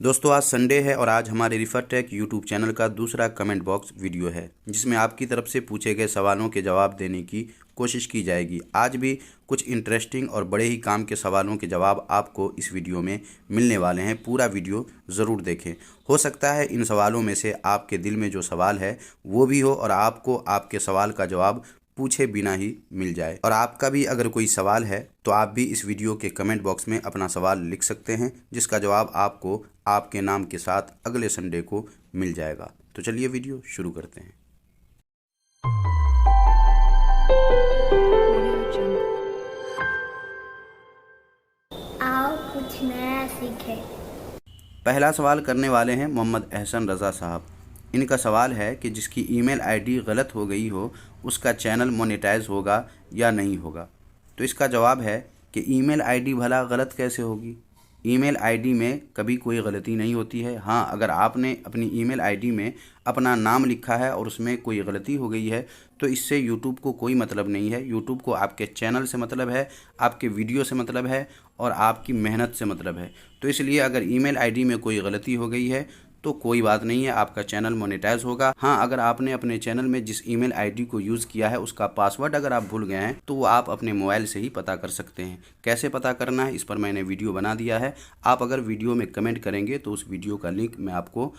दोस्तों आज संडे है और आज हमारे रिफर टेक यूट्यूब चैनल का दूसरा कमेंट बॉक्स वीडियो है जिसमें आपकी तरफ से पूछे गए सवालों के जवाब देने की कोशिश की जाएगी। आज भी कुछ इंटरेस्टिंग और बड़े ही काम के सवालों के जवाब आपको इस वीडियो में मिलने वाले हैं। पूरा वीडियो ज़रूर देखें। हो सकता है इन सवालों में से आपके दिल में जो सवाल है वो भी हो और आपको आपके सवाल का जवाब पूछे बिना ही मिल जाए। और आपका भी अगर कोई सवाल है तो आप भी इस वीडियो के कमेंट बॉक्स में अपना सवाल लिख सकते हैं, जिसका जवाब आपको आपके नाम के साथ अगले संडे को मिल जाएगा। तो चलिए वीडियो शुरू करते हैं। आओ कुछ नया सीखें। पहला सवाल करने वाले हैं मोहम्मद अहसन रज़ा साहब। इनका सवाल है कि जिसकी ईमेल आईडी गलत हो गई हो उसका चैनल मोनेटाइज होगा या नहीं होगा। तो इसका जवाब है कि ईमेल आईडी भला गलत कैसे होगी। ईमेल आईडी में कभी कोई गलती नहीं होती है। हाँ, अगर आपने अपनी ईमेल आईडी में अपना नाम लिखा है और उसमें कोई गलती हो गई है तो इससे यूट्यूब को कोई मतलब नहीं है। यूट्यूब को आपके चैनल से मतलब है, आपके वीडियो से मतलब है और आपकी मेहनत से मतलब है। तो इसलिए अगर ईमेल आईडी में कोई गलती हो गई है तो कोई बात नहीं है, आपका चैनल मोनेटाइज होगा। हाँ, अगर आपने अपने चैनल में जिस ईमेल आईडी को यूज़ किया है उसका पासवर्ड अगर आप भूल गए हैं तो वो आप अपने मोबाइल से ही पता कर सकते हैं। कैसे पता करना है इस पर मैंने वीडियो बना दिया है। आप अगर वीडियो में कमेंट करेंगे तो उस वीडियो का लिंक मैं आपको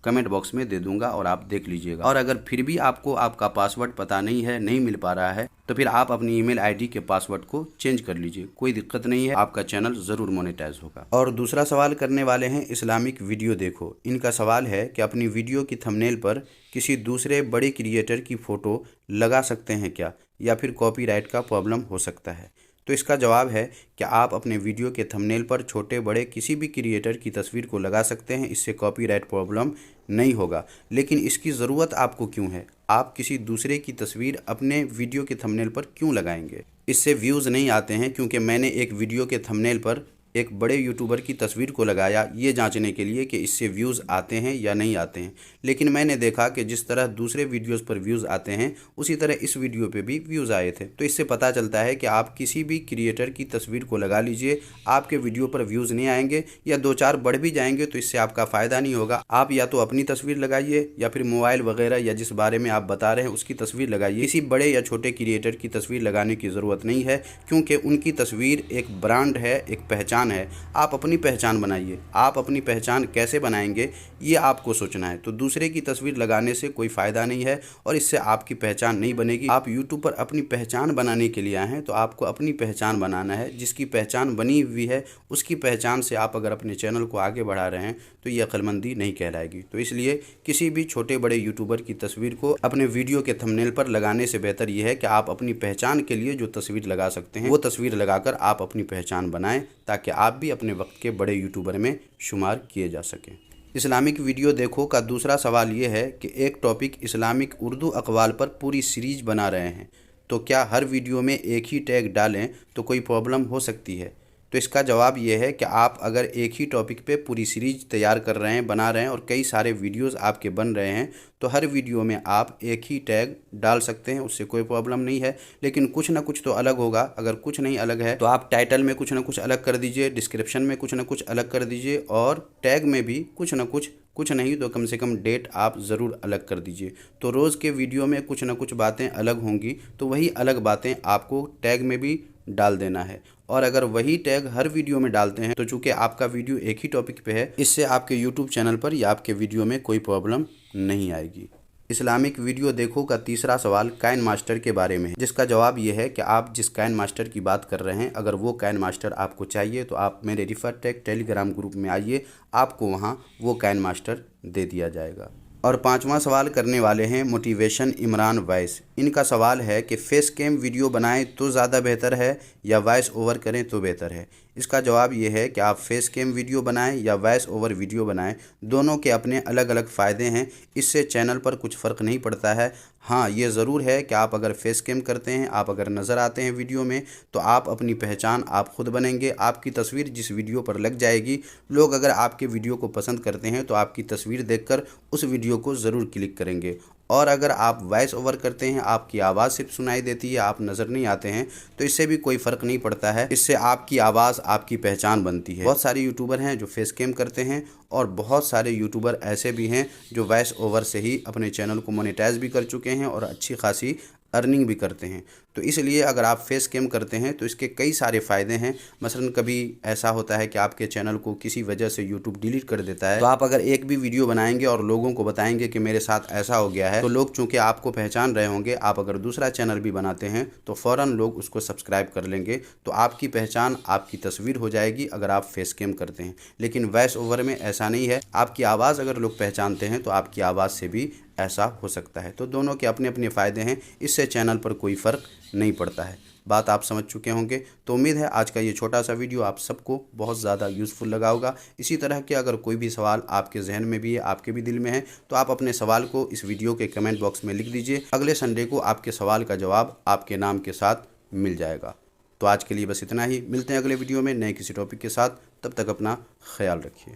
कमेंट बॉक्स में दे दूंगा और आप देख लीजिएगा। और अगर फिर भी आपको आपका पासवर्ड पता नहीं है, नहीं मिल पा रहा है, तो फिर आप अपनी ईमेल आईडी के पासवर्ड को चेंज कर लीजिए। कोई दिक्कत नहीं है, आपका चैनल ज़रूर मोनेटाइज होगा। और दूसरा सवाल करने वाले हैं इस्लामिक वीडियो देखो। इनका सवाल है कि अपनी वीडियो की थंबनेल पर किसी दूसरे बड़े क्रिएटर की फ़ोटो लगा सकते हैं क्या, या फिर कॉपीराइट का प्रॉब्लम हो सकता है। तो इसका जवाब है कि आप अपने वीडियो के थंबनेल पर छोटे बड़े किसी भी क्रिएटर की तस्वीर को लगा सकते हैं। इससे कॉपीराइट प्रॉब्लम नहीं होगा। लेकिन इसकी ज़रूरत आपको क्यों है? आप किसी दूसरे की तस्वीर अपने वीडियो के थंबनेल पर क्यों लगाएंगे? इससे व्यूज़ नहीं आते हैं, क्योंकि मैंने एक वीडियो के थंबनेल पर एक बड़े यूट्यूबर की तस्वीर को लगाया ये जांचने के लिए कि इससे व्यूज़ आते हैं या नहीं आते हैं। लेकिन मैंने देखा कि जिस तरह दूसरे वीडियोस पर व्यूज़ आते हैं उसी तरह इस वीडियो पे भी व्यूज़ आए थे। तो इससे पता चलता है कि आप किसी भी क्रिएटर की तस्वीर को लगा लीजिए, आपके वीडियो पर व्यूज़ नहीं आएंगे या 2-4 बढ़ भी जाएंगे तो इससे आपका फ़ायदा नहीं होगा। आप या तो अपनी तस्वीर लगाइए या फिर मोबाइल वगैरह या जिस बारे में आप बता रहे हैं उसकी तस्वीर लगाइए। किसी बड़े या छोटे क्रिएटर की तस्वीर लगाने की ज़रूरत नहीं है, क्योंकि उनकी तस्वीर एक ब्रांड है, एक पहचान है। आप अपनी पहचान बनाइए। आप अपनी पहचान कैसे बनाएंगे ये आपको सोचना है। तो दूसरे की तस्वीर लगाने से कोई फ़ायदा नहीं है और इससे आपकी पहचान नहीं बनेगी। आप यूट्यूब पर अपनी पहचान बनाने के लिए आए हैं तो आपको अपनी पहचान बनाना है। जिसकी पहचान बनी हुई है उसकी पहचान से आप अगर अपने चैनल को आगे बढ़ा रहे हैं तो ये अक्लमंदी नहीं कहलाएगी। तो इसलिए किसी भी छोटे बड़े यूट्यूबर की तस्वीर को अपने वीडियो के थंबनेल पर लगाने से बेहतर यह है कि आप अपनी पहचान के लिए जो तस्वीर लगा सकते हैं वो तस्वीर लगाकर आप अपनी पहचान बनाएं, ताकि आप भी अपने वक्त के बड़े यूट्यूबर में शुमार किए जा सकें। इस्लामिक वीडियो देखो का दूसरा सवाल ये है कि एक टॉपिक इस्लामिक उर्दू अक़वाल पर पूरी सीरीज बना रहे हैं, तो क्या हर वीडियो में एक ही टैग डालें तो कोई प्रॉब्लम हो सकती है? तो इसका जवाब ये है कि आप अगर एक ही टॉपिक पे पूरी सीरीज तैयार कर रहे हैं, बना रहे हैं और कई सारे वीडियोस आपके बन रहे हैं तो हर वीडियो में आप एक ही टैग डाल सकते हैं, उससे कोई प्रॉब्लम नहीं है। लेकिन कुछ ना कुछ तो अलग होगा। अगर कुछ नहीं अलग है तो आप टाइटल में कुछ ना कुछ अलग कर दीजिए, डिस्क्रिप्शन में कुछ ना कुछ अलग कर दीजिए और टैग में भी कुछ ना कुछ नहीं तो कम से कम डेट आप ज़रूर अलग कर दीजिए। तो रोज़ के वीडियो में कुछ ना कुछ बातें अलग होंगी तो वही अलग बातें आपको टैग में भी डाल देना है। और अगर वही टैग हर वीडियो में डालते हैं तो चूँकि आपका वीडियो एक ही टॉपिक पे है, इससे आपके यूट्यूब चैनल पर या आपके वीडियो में कोई प्रॉब्लम नहीं आएगी। इस्लामिक वीडियो देखो का तीसरा सवाल काइन मास्टर के बारे में है, जिसका जवाब ये है कि आप जिस काइन मास्टर की बात कर रहे हैं अगर वो काइन मास्टर आपको चाहिए तो आप मेरे रिफर टेक टेलीग्राम ग्रुप में आइए, आपको वहाँ वो काइन मास्टर दे दिया जाएगा। और पांचवा सवाल करने वाले हैं मोटिवेशन इमरान वॉइस। इनका सवाल है कि फेस कैम वीडियो बनाएं तो ज़्यादा बेहतर है या वॉइस ओवर करें तो बेहतर है। इसका जवाब ये है कि आप फेस कैम वीडियो बनाएं या वॉइस ओवर वीडियो बनाएं, दोनों के अपने अलग अलग फ़ायदे हैं। इससे चैनल पर कुछ फ़र्क नहीं पड़ता है। हाँ, ये ज़रूर है कि आप अगर फेस कैम करते हैं, आप अगर नज़र आते हैं वीडियो में तो आप अपनी पहचान आप खुद बनेंगे। आपकी तस्वीर जिस वीडियो पर लग जाएगी, लोग अगर आपके वीडियो को पसंद करते हैं तो आपकी तस्वीर देखकर उस वीडियो को ज़रूर क्लिक करेंगे اور اگر آپ وائس اوور کرتے ہیں، آپ کی آواز صرف سنائی دیتی ہے، آپ نظر نہیں آتے ہیں، تو اس سے بھی کوئی فرق نہیں پڑتا ہے، اس سے آپ کی آواز آپ کی پہچان بنتی ہے۔ بہت سارے یوٹیوبر ہیں جو فیس کیم کرتے ہیں، اور بہت سارے یوٹیوبر ایسے بھی ہیں جو وائس اوور سے ہی اپنے چینل کو مونیٹائز بھی کر چکے ہیں اور اچھی خاصی ارننگ بھی کرتے ہیں۔ تو اس لیے اگر آپ فیس کیم کرتے ہیں تو اس کے کئی سارے فائدے ہیں۔ مثلا کبھی ایسا ہوتا ہے کہ آپ کے چینل کو کسی وجہ سے یوٹیوب ڈیلیٹ کر دیتا ہے، تو آپ اگر ایک بھی ویڈیو بنائیں گے اور لوگوں کو بتائیں گے کہ میرے ساتھ ایسا ہو گیا ہے، تو لوگ چونکہ آپ کو پہچان رہے ہوں گے، آپ اگر دوسرا چینل بھی بناتے ہیں تو فوراً لوگ اس کو سبسکرائب کر لیں گے، تو آپ کی پہچان، آپ کی تصویر ہو جائے گی اگر آپ فیس کیم کرتے ہیں۔ لیکن وائس اوور میں ایسا نہیں ہے، آپ کی آواز اگر لوگ پہچانتے ہیں تو آپ کی آواز سے بھی ایسا ہو سکتا ہے۔ تو دونوں کے اپنے اپنے فائدے ہیں، اس سے چینل پر کوئی فرق نہیں پڑتا ہے۔ بات آپ سمجھ چکے ہوں گے، تو امید ہے آج کا یہ چھوٹا سا ویڈیو آپ سب کو بہت زیادہ یوزفل لگا ہوگا۔ اسی طرح کے اگر کوئی بھی سوال آپ کے ذہن میں بھی ہے، آپ کے بھی دل میں ہے، تو آپ اپنے سوال کو اس ویڈیو کے کمنٹ باکس میں لکھ دیجئے۔ اگلے سنڈے کو آپ کے سوال کا جواب آپ کے نام کے ساتھ مل جائے گا۔ تو آج کے لیے بس اتنا ہی، ملتے ہیں اگلے ویڈیو میں نئے کسی ٹاپک کے ساتھ، تب تک اپنا خیال رکھیے۔